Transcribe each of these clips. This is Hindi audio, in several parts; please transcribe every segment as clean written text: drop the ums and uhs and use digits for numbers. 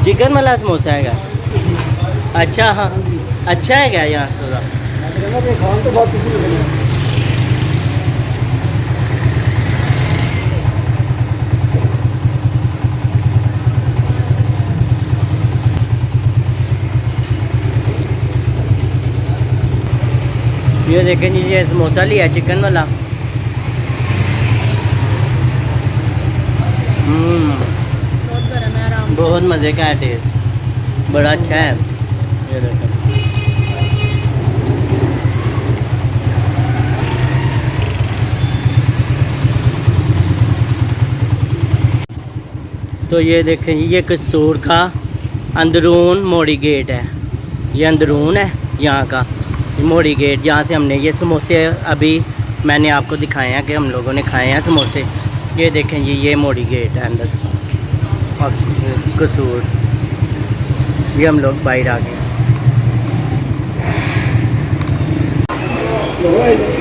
चिकन वाला समोसा है क्या? अच्छा हाँ, अच्छा है क्या यहाँ थोड़ा? तो बहुत किसी ये देखें जी, ये समोसा लिया चिकन वाला। बहुत गर्म है, आराम। बहुत मज़े का है, टेस्ट बड़ा अच्छा है। ये देखें, तो ये देखें ये कसूर का अंदरून मोड़ी गेट है। ये अंदरून है यहाँ का मोड़ी गेट, जहाँ से हमने ये समोसे अभी मैंने आपको दिखाए हैं कि हम लोगों ने खाए हैं समोसे। ये देखें जी, ये मोड़ी गेट है अंदर और कसूर। ये हम लोग बाहर आ गए।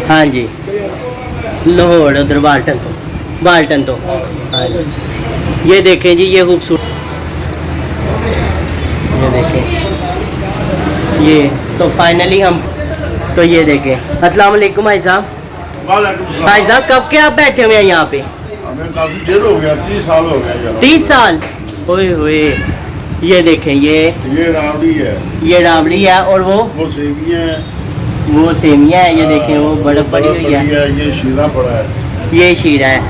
हाँ जी, लाहौर उधर बाल्टन तो हाँ जी। ये देखें जी, ये खूबसूरत, ये देखें ये। तो फाइनली हम, तो ये देखें। अस्सलाम वालेकुम भाई साहब। भाई साहब कब के आप बैठे हुए हैं यहाँ पे? हमें काफी देर हो गया, 30 साल हो गए। 30 साल? ओए होए। ये देखें, ये राबड़ी है, ये राबड़ी है और वो सेवियां है, वो सेमिया है। ये देखें वो बड़ी बड़ी हुई है। ये शीरा पड़ा है, ये शीरा है।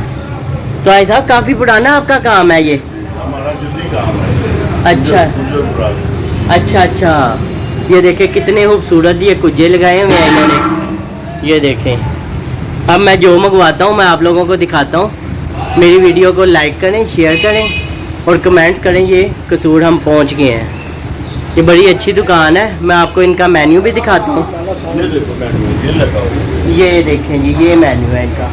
तो भाई साहब काफ़ी पुराना आपका काम है ये? हमारा जल्दी काम है। अच्छा अच्छा। ये देखें कितने खूबसूरत ये कुजे लगाए हुए हैं इन्होंने। ये देखें, अब मैं जो मंगवाता हूँ मैं आप लोगों को दिखाता हूँ। मेरी वीडियो को लाइक करें, शेयर करें और कमेंट करें। ये कसूर हम पहुँच गए हैं। ये बड़ी अच्छी दुकान है। मैं आपको इनका मेन्यू भी दिखाता हूँ। ये देखो मेन्यू, ये लगाओ। ये देखें जी, ये मेन्यू है इनका।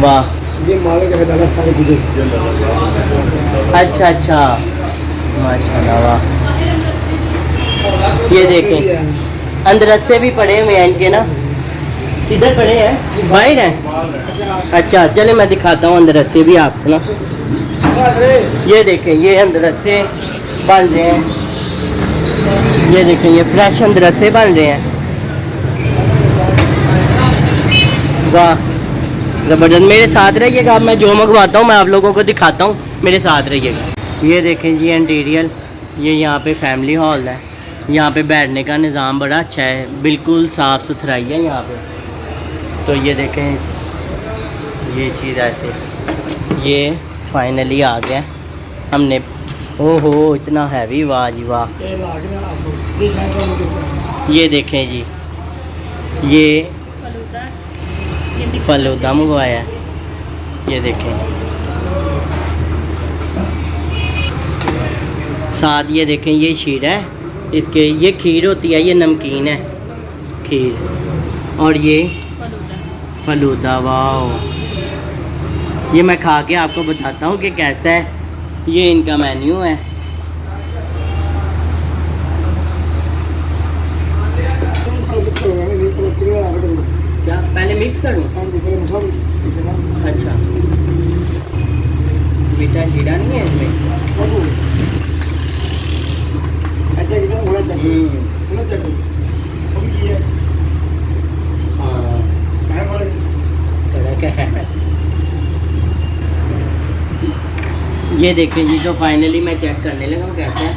वाह, ये मालिक है दादा सारे कुछ। अच्छा माशाल्लाह, वाह। ये देखें अंदरसे भी पड़े हुए हैं इनके ना। किधर पड़े हैं? बाहर हैं। अच्छा चले मैं दिखाता हूँ अंदरसे भी आपको ना। ये देखें, ये अंदरसे बन रहे हैं। ये देखें, ये फ्रेश अंदरसे बन रहे हैं। वाह ज़बरदस्त। मेरे साथ रहिएगा, मैं जो मंगवाता हूँ मैं आप लोगों को दिखाता हूँ, मेरे साथ रहिएगा। ये देखें जी इंटीरियर, ये यहाँ पे फैमिली हॉल है। यहाँ पे बैठने का निज़ाम बड़ा अच्छा है, बिल्कुल साफ़ सुथराई है यहाँ पे। तो ये देखें ये चीज़ ऐसे। ये फाइनली आ गया हमने। ओहो इतना हैवी, वाह जी वाह। ये देखें जी, ये फलूदा मंगवाया है। ये देखें साथ, ये देखें ये शीरा है इसके। ये खीर होती है, ये नमकीन है खीर। और ये फलूदा। वाह, ये मैं खा के आपको बताता हूँ कि कैसा है। ये इनका मेन्यू है। क्या पहले मिक्स करूँ? अच्छा, मीठा शीरा नहीं है इसमें? ये देखें जी, तो फाइनली मैं चेक करने लगा हूँ कैसा है।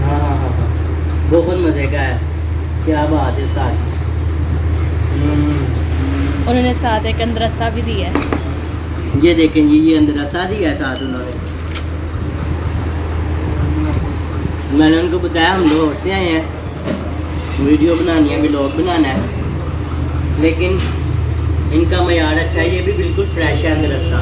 हाँ, बहुत मज़े का है। क्या बात है साथ। उन्होंने साथ एक अंदरसा भी दिया है। ये देखें जी, ये अंदरसा दिया है साथ उन्होंने। मैंने उनको बताया हम लोग होते आए हैं, वीडियो बनानी है, व्लॉग बनाना है, लेकिन इनका मयार अच्छा है। ये भी बिल्कुल फ्रेश है अंदरसा।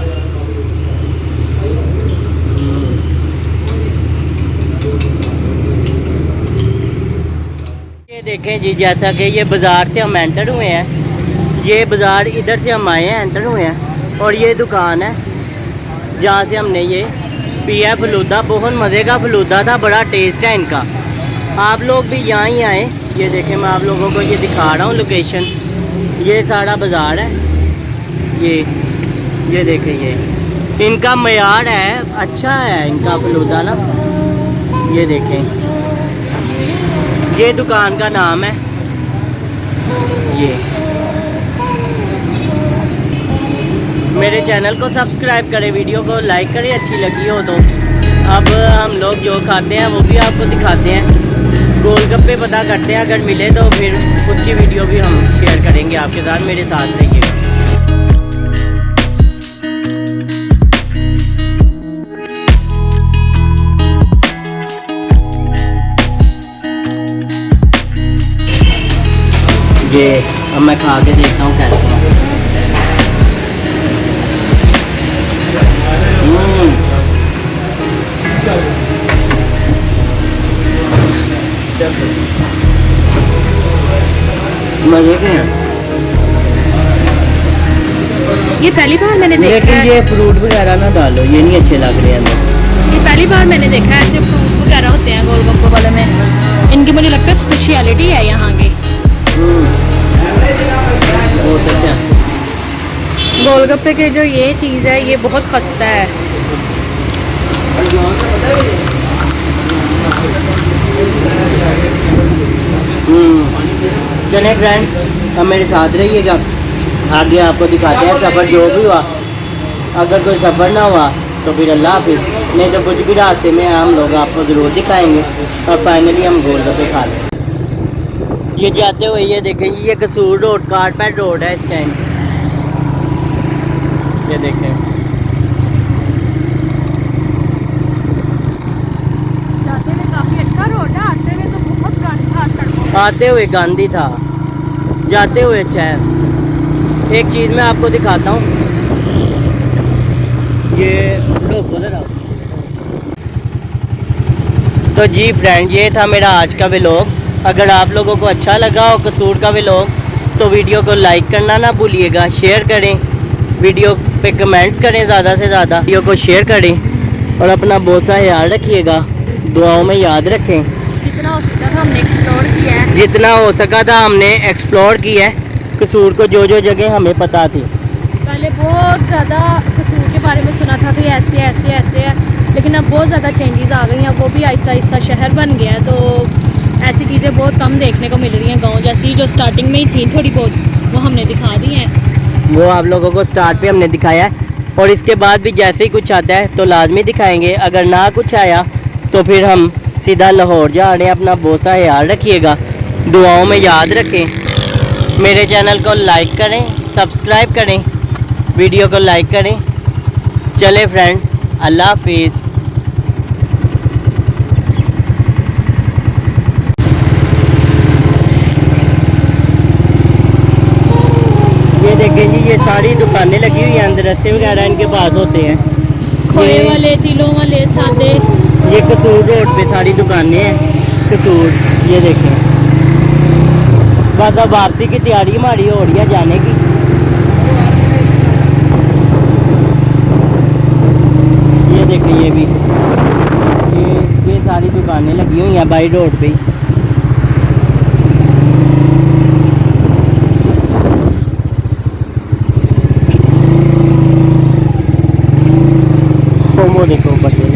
ये देखें जी, जैसा कि ये बाज़ार से हम एंटर हुए हैं। ये बाज़ार इधर से हम आए हैं, एंटर हुए हैं। और ये दुकान है जहाँ से हमने ये पिया फलूदा। बहुत मज़े का फलूदा था, बड़ा टेस्ट है इनका। आप लोग भी यहाँ ही आए। ये देखें, मैं आप लोगों को ये दिखा रहा हूँ लोकेशन। ये सारा बाज़ार है। ये देखें, इनका मयार है, अच्छा है इनका फलूदा ना। ये देखें, ये दुकान का नाम है ये। मेरे चैनल को सब्सक्राइब करें, वीडियो को लाइक करें अच्छी लगी हो तो। अब हम लोग जो खाते हैं वो भी आपको दिखाते हैं। गोलगप्पे पता करते हैं, अगर मिले तो फिर उसकी वीडियो भी हम शेयर करेंगे आपके साथ। मेरे साथ रहिएगा। ये अब मैं खा के देखता हूँ कैसे है। मजे के हैं। ये पहली बार मैंने देखा लेकिन है। ये फ्रूट वगैरह ना डालो, ये नहीं अच्छे लग रहे हैं अंदर। ये पहली बार मैंने देखा है ऐसे फ्रूट वगैरह होते हैं गोलगप्पे वाले में। इनकी मुझे लगता है स्पेशलिटी है यहाँ की। बहुत अच्छा। गोलगप्पे के जो ये चीज़ है ये बहुत खस्ता है। चले फ्रेंड, अब मेरे साथ रहिएगा, आगे आपको दिखाते हैं सफ़र जो भी हुआ। अगर कोई सफ़र ना हुआ तो फिर अल्लाह हाफिज़, नहीं तो कुछ भी रास्ते में हम लोग आपको ज़रूर दिखाएंगे। और फाइनली हम गोलगप्पे खा लें। ये जाते हुए ये देखें, ये कसूर रोड, कारपेट रोड है इस टाइम। ये देखें, जाते हुए काफ़ी अच्छा रोड है, आते हुए तो बहुत गंद था सड़कों पे। आते हुए गांधी था, जाते हुए अच्छा है। एक चीज़ मैं आपको दिखाता हूँ, ये लोग उधर आओ। तो जी फ्रेंड, ये था मेरा आज का व्लॉग। अगर आप लोगों को अच्छा लगा हो कसूर का व्लॉग तो वीडियो को लाइक करना ना भूलिएगा, शेयर करें, वीडियो पे कमेंट्स करें, ज़्यादा से ज़्यादा वीडियो को शेयर करें और अपना बहुत सा ख्याल रखिएगा, दुआओं में याद रखें। जितना हो सका था हमने एक्सप्लोर किया है। जितना हो सका था हमने एक्सप्लोर किया है कसूर को, जो जो जगह हमें पता थी। पहले बहुत ज़्यादा कसूर के बारे में सुना था कि ऐसे ऐसे ऐसे है, लेकिन अब बहुत ज़्यादा चेंजेस आ गई हैं। वो भी आहिस्ता आहिस्ता शहर बन गया है, तो ऐसी चीज़ें बहुत कम देखने को मिल रही हैं। गांव जैसी जो स्टार्टिंग में ही थी थोड़ी बहुत, वो हमने दिखा दी हैं। वो आप लोगों को स्टार्ट पे हमने दिखाया है, और इसके बाद भी जैसे ही कुछ आता है तो लाजमी दिखाएंगे। अगर ना कुछ आया तो फिर हम सीधा लाहौर जा रहे हैं। अपना बहुत सा ख्याल रखिएगा, दुआओं में याद रखें। मेरे चैनल को लाइक करें, सब्सक्राइब करें, वीडियो को लाइक करें। चले फ्रेंड्स, अल्लाह हाफिज़। ये देखें जी, ये सारी दुकानें लगी हुई हैं, अंदर रस्से वगैरह इनके पास होते हैं। खोए ये- वाले, तिलों वाले, सादे। ये कसूर रोड पे सारी दुकानें हैं कसूर। ये देखें, बस अब वापसी की तैयारी हमारी हो रही है जाने की। ये देखें, ये भी ये सारी दुकानें लगी हुई हैं बाई रोड पे ही। वो देखो ऊपर से।